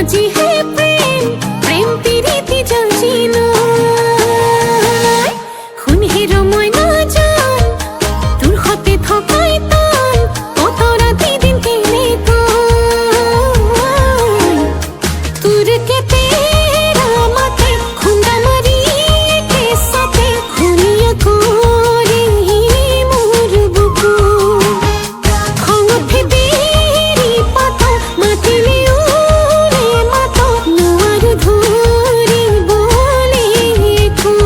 আজি হে প্রেম প্রেম পিরিতি জানি না খুন হিরো ময়না জান তোর হতে থকাই তান কত রাতি দিন কেনে তো তোর কে তেরা মাতে খুন্দা মারি কে সাথে খুনিয়া করে মোর বুকু খঙ্গথে বেরি পাতা মাতিলে উড়ে মাতা নোয়ারু ধরি বলে খুই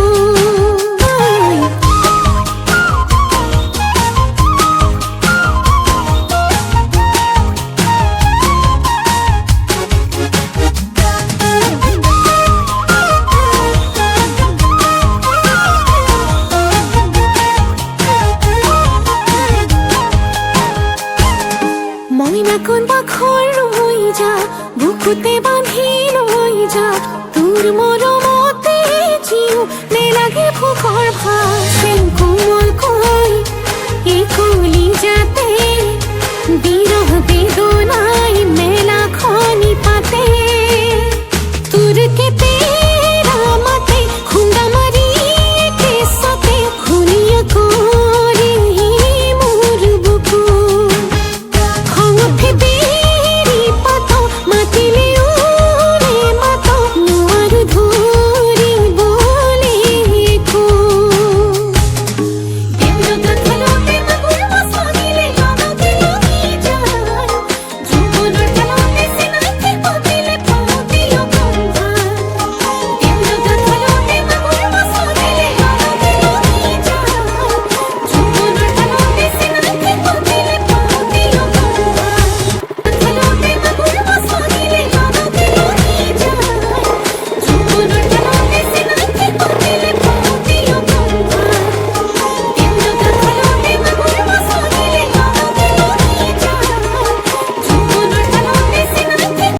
ময়না কোন বাখর রই যা বুকুতে বাঁধি লই যা